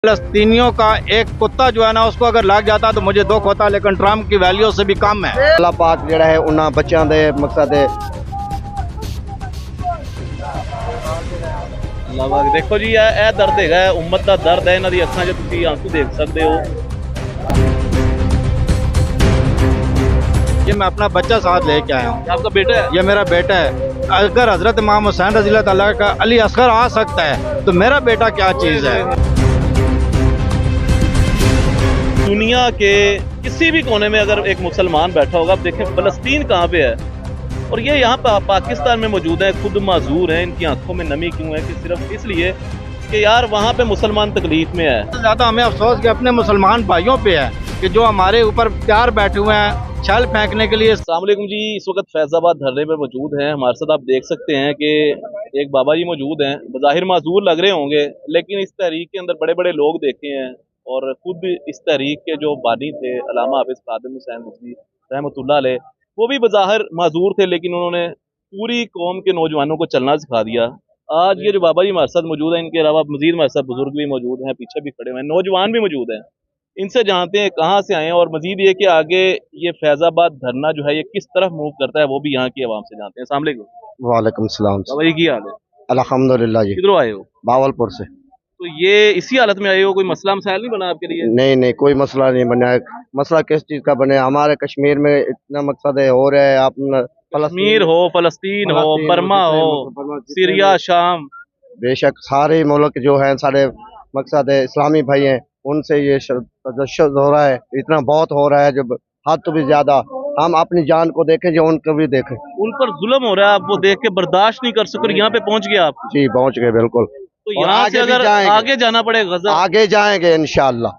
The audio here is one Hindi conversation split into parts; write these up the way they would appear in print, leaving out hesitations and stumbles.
फलस्तीनियों का एक कुत्ता जो है ना उसको अगर लग जाता तो मुझे दुख होता, लेकिन ट्रम्प की वैल्यू से भी कम है। अल्लाह पाक जिहड़ा है उन्हां बच्चों के मकसद है। अल्लाह पाक देखो जी ਇਹ दर्द है उम्मत का दर्द है। इन्हां दी अखां 'ਚ तुसीं आंसू देख सकते हो। ये मैं अपना बच्चा साथ लेके आया हूँ। आपका बेटा है? ये मेरा बेटा है। अगर हजरत इमाम हुसैन रज़ी अल्लाह तआला का अली असगर आ सकता है तो मेरा बेटा क्या चीज़ है। दुनिया के किसी भी कोने में अगर एक मुसलमान बैठा होगा, आप देखें फ़लस्तीन कहाँ पे है और ये यहाँ पर पाकिस्तान में मौजूद है, खुद माजूर हैं। इनकी आंखों में नमी क्यों है? कि सिर्फ इसलिए कि यार वहाँ पे मुसलमान तकलीफ में है। ज़्यादा हमें अफसोस कि अपने मुसलमान भाइयों पे है कि जो हमारे ऊपर तैयार बैठे हुए हैं छल फेंकने के लिए। अस्सलाम वालेकुम जी, इस वक्त फैज़ाबाद धरने पर मौजूद हैं। हमारे साथ आप देख सकते हैं कि एक बाबा जी मौजूद हैं। बज़ाहिर माजूर लग रहे होंगे, लेकिन इस तहरीक के अंदर बड़े बड़े लोग देखे हैं और खुद इस तहरीक के जो बानी थे अल्लामा हाफिज़ खादिम हुसैन रिज़वी रहमतुल्लाह अलैह, वो भी बज़ाहिर माजूर थे, लेकिन उन्होंने पूरी कौम के नौजवानों को चलना सिखा दिया। आज ये जो बाबा जी हमारे साथ मौजूद हैं, इनके अलावा मज़ीद हमारे साथ बुजुर्ग भी मौजूद हैं, पीछे भी खड़े हुए हैं, नौजवान भी मौजूद हैं। इनसे जानते हैं कहाँ से आए हैं और मजीद ये कि आगे ये फैज़ाबाद धरना जो है ये किस तरफ मूव करता है, वो भी यहाँ की आवाम से जानते हैं। अस्सलाम वालेकुम। वालेकुम सलाम। बाबा जी की हाल है? अल्हम्दुलिल्लाह जी। किधरों आए हो? बावलपुर से। तो ये इसी हालत में आए हो? कोई मसला मसाइल नहीं बना आपके लिए? नहीं नहीं, कोई मसला नहीं बना है। मसला किस चीज़ का बने? हमारे कश्मीर में इतना मकसद है हो रहा है। आप कश्मीर हो, फ़लस्तीन हो, बर्मा हो, सीरिया, शाम, बेशक सारे मुल्क जो हैं सारे मकसद है इस्लामी भाई हैं, उनसे ये तशद्दुद हो रहा है, इतना बहुत हो रहा है जो हद तो भी ज्यादा। हम अपनी जान को देखें जो उनको भी देखें। उन पर जुल्म हो रहा है, आप वो देख के बर्दाश्त नहीं कर सके, यहाँ पे पहुंच गए आप। जी पहुंच गए बिल्कुल। तो और यहाँ से आगे भी अगर जाएंगे। आगे जाना पड़ेगा गजा, आगे जाएंगे इंशाअल्लाह।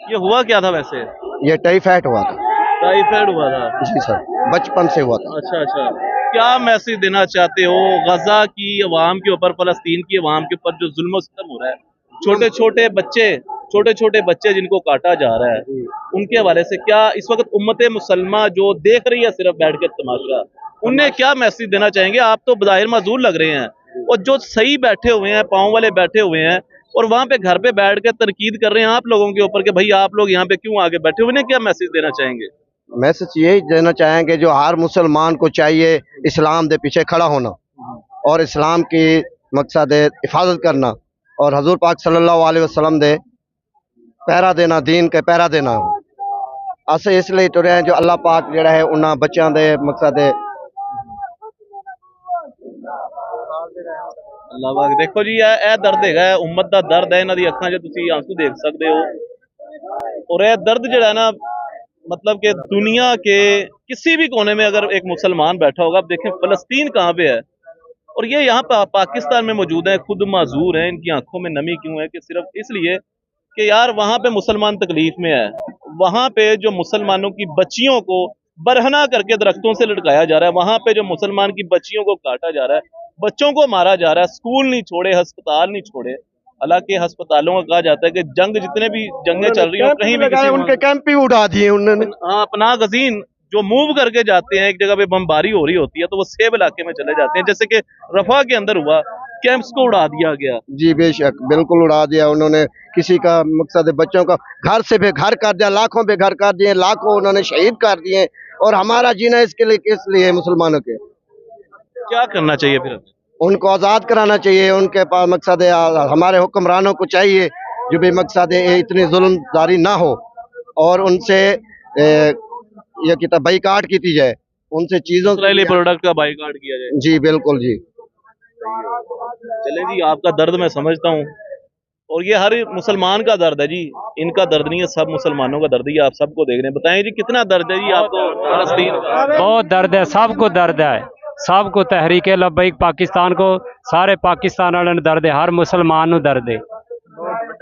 ये हुआ क्या था वैसे? ये टाइफाइड हुआ था। टाइफाइड हुआ था? जी सर, बचपन से हुआ था। अच्छा अच्छा, क्या मैसेज देना चाहते हो गजा की अवाम के ऊपर, फलस्तीन की अवाम के ऊपर जो जुल्म सितम हो रहा है? छोटे छोटे बच्चे जिनको काटा जा रहा है, उनके हवाले से क्या इस वक्त उम्मत मुसलमा जो देख रही है सिर्फ बैठ कर तमाशा, उन्हें क्या मैसेज देना चाहेंगे? आप तो बज़ाहिर माजूर लग रहे हैं और जो सही बैठे हुए हैं, पाँव वाले बैठे हुए हैं और वहाँ पे घर पे बैठ के तनकीद कर रहे हैं आप लोगों के ऊपर कि भाई आप लोग यहाँ पे क्यों आगे बैठे हुए, उन्हें क्या मैसेज देना चाहेंगे? मैसेज यही देना चाहेंगे जो हर मुसलमान को चाहिए, इस्लाम के पीछे खड़ा होना और इस्लाम की मकसद है हिफाजत करना और हजूर पाक सल्लल्लाहु अलैहि वसल्लम दे पहरा देना, दीन के पहरा देना। अस इसलिए तुरे हैं जो अल्लाह पाक जिहड़ा है उन्हां बच्चों के मकसद है। अल्लाह पाक देखो जी ਇਹ दर्द है उम्मत का दर्द है। इन्हां दी अखां 'ਚ तुसीं आंसू देख सकते हो और यह दर्द जिहड़ा है ना, मतलब कि दुनिया के किसी भी कोने में अगर एक मुसलमान बैठा होगा, आप देखें फ़लस्तीन कहाँ पे है और ये यहाँ पाकिस्तान में मौजूद है, खुद माजूर हैं। इनकी आंखों में नमी क्यों है? कि सिर्फ इसलिए कि यार वहाँ पे मुसलमान तकलीफ में है। वहाँ पे जो मुसलमानों की बच्चियों को बरहना करके दरख्तों से लटकाया जा रहा है, वहाँ पे जो मुसलमान की बच्चियों को काटा जा रहा है, बच्चों को मारा जा रहा है, स्कूल नहीं छोड़े, अस्पताल नहीं छोड़े। हालांकि अस्पतालों का कहा जाता है कि जंग जितने भी जंगें चल रही हो, कहीं भी किसी उनके कैंप ही उड़ा दिए उन्होंने। हाँ, पनाह गजीन जो मूव करके जाते हैं, एक जगह पे बमबारी हो रही होती है तो वो सेब इलाके में चले जाते हैं, जैसे कि रफा के अंदर हुआ, कैंप्स को उड़ा दिया गया। जी बेशक बिल्कुल उड़ा दिया उन्होंने। किसी का मकसद है बच्चों का घर से बेघर कर दिया, लाखों बेघर कर दिए, लाखों उन्होंने शहीद कर दिए और हमारा जीना इसके लिए किस लिए है? मुसलमानों के क्या करना चाहिए फिर? उनको आज़ाद कराना चाहिए। उनके पास मकसद है, हमारे हुक्मरानों को चाहिए जो भी मकसद है इतनी जुल्मदारी ना हो और उनसे ये कितना बाइकाट की जाए, उनसे चीज़ों प्रोडक्ट का बाइकाट किया जाए। जी बिल्कुल जी। चले जी, आपका दर्द मैं समझता हूँ और ये हर मुसलमान का दर्द है जी, इनका दर्द नहीं है, सब मुसलमानों का दर्द है। आप सबको देख रहे हैं, बताएं जी कितना दर्द है जी आपको फलस्तीन का? बहुत दर्द है, सबको दर्द है, सबको तहरीक लब्बैक पाकिस्तान को, सारे पाकिस्तान वाले दर्द है, हर मुसलमान को दर्द है।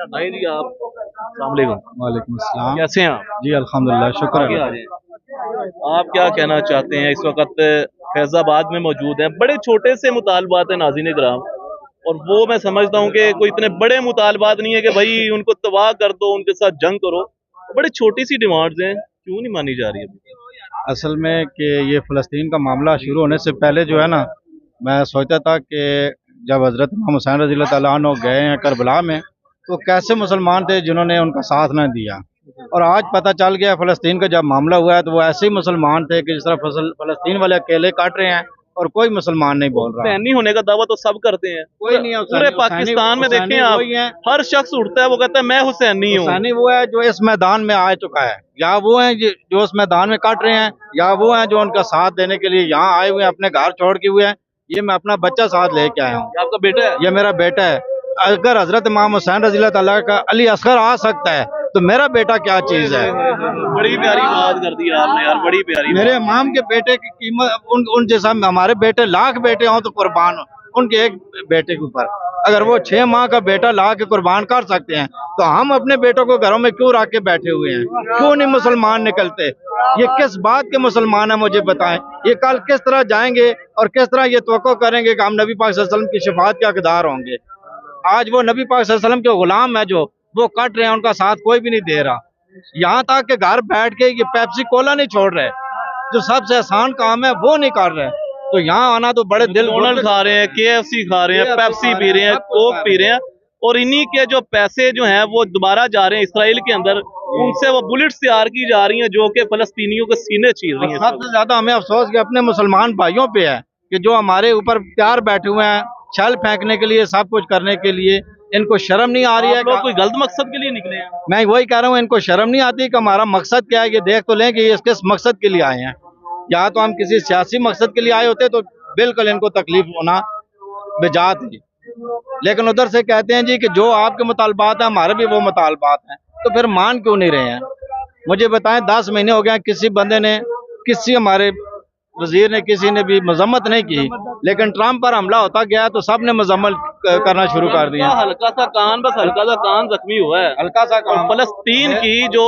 भाई जी आप अस्सलाम वालेकुम। वालेकुम अस्सलाम। कैसे हैं आप? जी अल्हम्दुलिल्लाह, शुक्र आगे है। आ जाएं। आप क्या कहना चाहते हैं? इस वक्त फैजाबाद में मौजूद हैं, बड़े छोटे से मुतालबात हैं नाज़रीन इकराम, और वो मैं समझता हूँ कि कोई इतने बड़े मुतालबात नहीं है कि भाई उनको तबाह कर दो, उनके साथ जंग करो। बड़ी छोटी सी डिमांड्स हैं, क्यों नहीं मानी जा रही है? असल में कि ये फ़लस्तीन का मामला शुरू होने से पहले जो है ना, मैं सोचता था कि जब हज़रत इमाम हुसैन रज़ी अल्लाह तआला अन्हु गए हैं करबला में तो कैसे मुसलमान थे जिन्होंने उनका साथ न दिया। और आज पता चल गया फ़लस्तीन का जब मामला हुआ है तो वो ऐसे ही मुसलमान थे कि जिस तरह फ़लस्तीन वाले अकेले काट रहे हैं और कोई मुसलमान नहीं बोल रहा। हुसैनी होने का दावा तो सब करते हैं, कोई नहीं है पूरे पाकिस्तान में देखें आप, हर शख्स उठता है वो कहता है मैं हुसैनी हूँ। हुसैनी वो है जो इस मैदान में आ चुका है, या वो है जो इस मैदान में काट रहे हैं, या वो है जो उनका साथ देने के लिए यहाँ आए हुए हैं, अपने घर छोड़ के हुए हैं। ये मैं अपना बच्चा साथ लेके आया हूँ। आपका बेटा है? ये मेरा बेटा है। अगर हजरत इमाम हुसैन रज़ी अल्लाह ताला का अली असगर आ सकता है तो मेरा बेटा क्या चीज है। बड़ी प्यारी बात कर दी आपने यार, बड़ी प्यारी। मेरे इमाम के बेटे की कीमत उन जैसा हमारे बेटे लाख बेटे हों तो कुर्बान हो उनके एक बेटे के ऊपर। अगर वो 6 माह का बेटा ला के कुर्बान कर सकते हैं तो हम अपने बेटों को घरों में क्यों रख के बैठे हुए हैं? क्यों नहीं मुसलमान निकलते? ये किस बात के मुसलमान है मुझे बताएं। ये कल किस तरह जाएंगे और किस तरह ये तवक्को करेंगे कि हम नबी पाक सल्लल्लाहु अलैहि वसल्लम की शफाअत के हकदार होंगे। आज वो नबी पाक सल्लल्लाहु अलैहि वसल्लम के गुलाम है, जो वो कट रहे हैं, उनका साथ कोई भी नहीं दे रहा। यहाँ तक कि घर बैठ के ये पेप्सी कोला नहीं छोड़ रहे, जो सबसे आसान काम है वो नहीं कर रहे। तो यहाँ आना तो बड़े दिल खा रहे हैं, KFC खा रहे हैं, पेप्सी पी रहे हैं, कोक पी रहे हैं, और इन्हीं के जो पैसे जो हैं वो दोबारा जा रहे हैं इसराइल के अंदर, उनसे वो बुलेट्स तैयार की जा रही हैं जो कि फलस्तीनियों के सीने चीर रही हैं। सबसे ज्यादा हमें अफसोस कि अपने मुसलमान भाइयों पे है कि जो हमारे ऊपर तैयार बैठे हुए हैं छल फेंकने के लिए, सब कुछ करने के लिए। इनको शर्म नहीं आ रही है? लोग कोई गलत मकसद के लिए निकले हैं? मैं वही कह रहा हूँ, इनको शर्म नहीं आती कि हमारा मकसद क्या है। ये देख तो लें कि ये किस मकसद के लिए आए हैं। या तो हम किसी सियासी मकसद के लिए आए होते तो बिल्कुल इनको तकलीफ होना बेजा थी, लेकिन उधर से कहते हैं जी कि जो आपके मुतालबात हैं हमारे भी वो मुतालबात हैं। तो फिर मान क्यों नहीं रहे हैं? मुझे बताएं, 10 महीने हो गए किसी बंदे ने, किसी हमारे वजीर ने, किसी ने भी मजम्मत नहीं की, लेकिन ट्रंप पर हमला होता गया तो सब ने मजम्मत करना शुरू कर दिया। हल्का सा कान, बस हल्का सा कान जख्मी हुआ है, हल्का सा कान। फलस्तीन की जो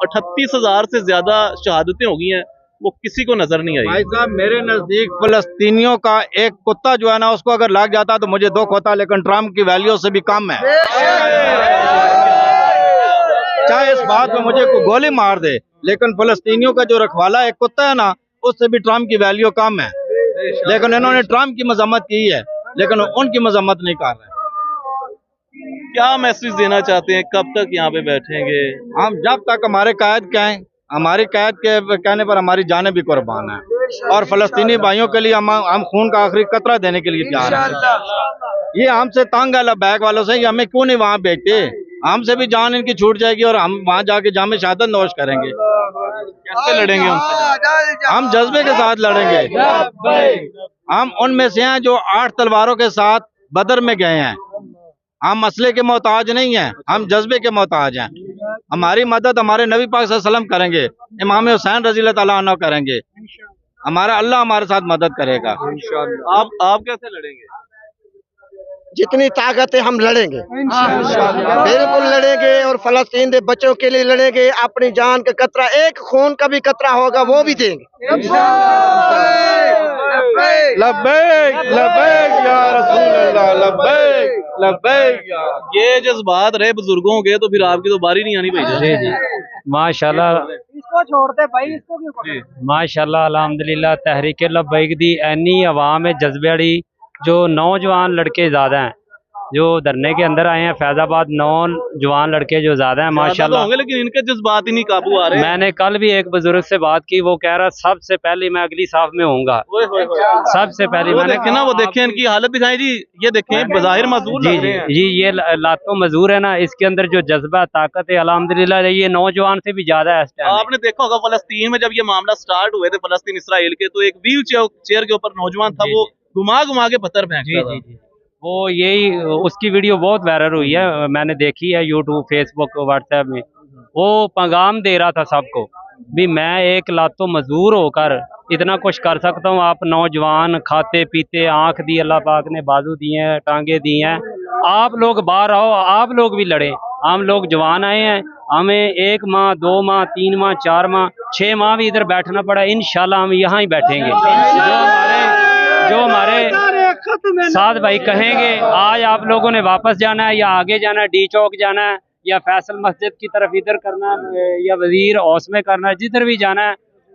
38,000 से ज्यादा शहादतें हो गई हैं वो किसी को नजर नहीं आई। भाई साहब, मेरे नजदीक फलस्तीनियों का एक कुत्ता जो है ना, उसको अगर लग जाता तो मुझे दुख होता, लेकिन ट्रंप की वैल्यू से भी कम है। चाहे इस बात में मुझे कोई गोली मार दे, लेकिन फलस्तीनियों का जो रखवाला एक कुत्ता है ना, उससे भी ट्रंप की वैल्यू कम है। लेकिन इन्होंने ट्रंप की मजम्मत की है, लेकिन उनकी मजम्मत नहीं कर रहे। क्या मैसेज देना चाहते हैं? कब तक यहाँ पे बैठेंगे? हम जब तक हमारे कैद कहें, हमारी कैद के कहने पर हमारी जानें भी कुर्बान है, और फलस्तीनी भाइयों के लिए हम खून का आखिरी कतरा देने के लिए तैयार हैं। ये हमसे तंग है लबैक वालों से, हमें क्यों नहीं वहाँ भेजते? हमसे भी जान इनकी छूट जाएगी और हम वहाँ जाके जामे शहादत नोश करेंगे। कैसे लड़ेंगे उनसे? हम जज्बे के साथ लड़ेंगे। हम उनमें से हैं जो 8 तलवारों के साथ बदर में गए हैं। हम मसले के मोहताज नहीं हैं, हम जज्बे के मोहताज हैं। हमारी मदद हमारे नबी पाक सल्लल्लाहु अलैहि वसल्लम करेंगे, इमाम हुसैन रज़ी अल्लाह ताला अन्हु करेंगे, हमारा अल्लाह हमारे साथ मदद करेगा। आप कैसे लड़ेंगे? जितनी ताकत है हम लड़ेंगे, बिल्कुल लड़ेंगे, और फलस्तीन के बच्चों के लिए लड़ेंगे। अपनी जान का कतरा, एक खून का भी कतरा होगा वो भी देंगे। लब्बैक लब्बैक या रसूल अल्लाह, लब्बैक लब्बैक। ये जज्बात रहे बुजुर्गों के, तो फिर आपकी तो बारी नहीं आनी भाई। जी जी, माशाल्लाह, इसको छोड़ते भाई, इसको क्यों? माशाल्लाह, अल्हम्दुलिल्लाह, तहरीक लब्बैक दी ऐनी अवाम है जज्बे वाली। जो नौजवान लड़के ज़्यादा हैं जो धरने के अंदर आए हैं, फैजाबाद नौजवान लड़के जो ज़्यादा हैं माशाल्लाह होंगे, लेकिन इनके जज्बात ही नहीं काबू आ रहे। मैंने कल भी एक बुजुर्ग से बात की, वो कह रहा सबसे पहले मैं अगली साफ में होऊंगा, सबसे पहले। मैंने ना वो देखें इनकी हालत दिखाई जी, ये देखें बज़ाहिर मजदूर जी जी जी, ये लातों मजदूर है ना, इसके अंदर जो जज्बा ताकत है अल्हम्दुलिल्लाह ये नौजवान से भी ज्यादा है इस टाइम। आपने देखा होगा फलस्तीन में जब ये मामला स्टार्ट हुए थे, फलस्तीन इसराइल के, तो एक व्हील चेयर के ऊपर नौजवान था, वो घुमा घुमा के पत्थर फेंकता था। जी, वो यही उसकी वीडियो बहुत वायरल हुई है, मैंने देखी है यूट्यूब, फेसबुक, व्हाट्सएप में। वो पैगाम दे रहा था सबको भी मैं एक लातो मजदूर होकर इतना कुछ कर सकता हूँ। आप नौजवान खाते पीते, आंख दी अल्लाह पाक ने, बाजू दिए हैं, टांगे दी हैं, आप लोग बाहर आओ, आप लोग भी लड़ें। हम लोग जवान आए हैं, हमें 1 माह 2 माह 3 माह 4 माह 6 माह भी इधर बैठना पड़ा, इंशाल्लाह हम यहाँ ही बैठेंगे। जो हमारे साथ भाई कहेंगे आज आप लोगों ने वापस जाना है या आगे जाना है, डी चौक जाना है या फैसल मस्जिद की तरफ इधर करना है या वजीर हाउस में करना है, जिधर भी जाना है,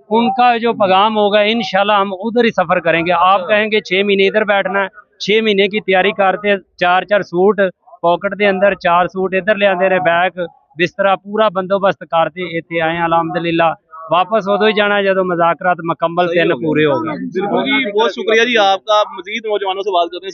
उनका जो पैगाम होगा इंशाल्लाह हम उधर ही सफर करेंगे। आप कहेंगे 6 महीने इधर बैठना है, 6 महीने की तैयारी करते 4-4 सूट पॉकेट के अंदर 4 सूट इधर ले आते ने, बैग बिस्तरा पूरा बंदोबस्त करते इतने आए अलहमदुलिल्लाह। वापस उदो ही जाना जो मुज़ाकरात मुकम्मल 3 पूरे हो गए। बिल्कुल जी, बहुत शुक्रिया जी आपका। मजीद नौजवानों से बात करते हैं।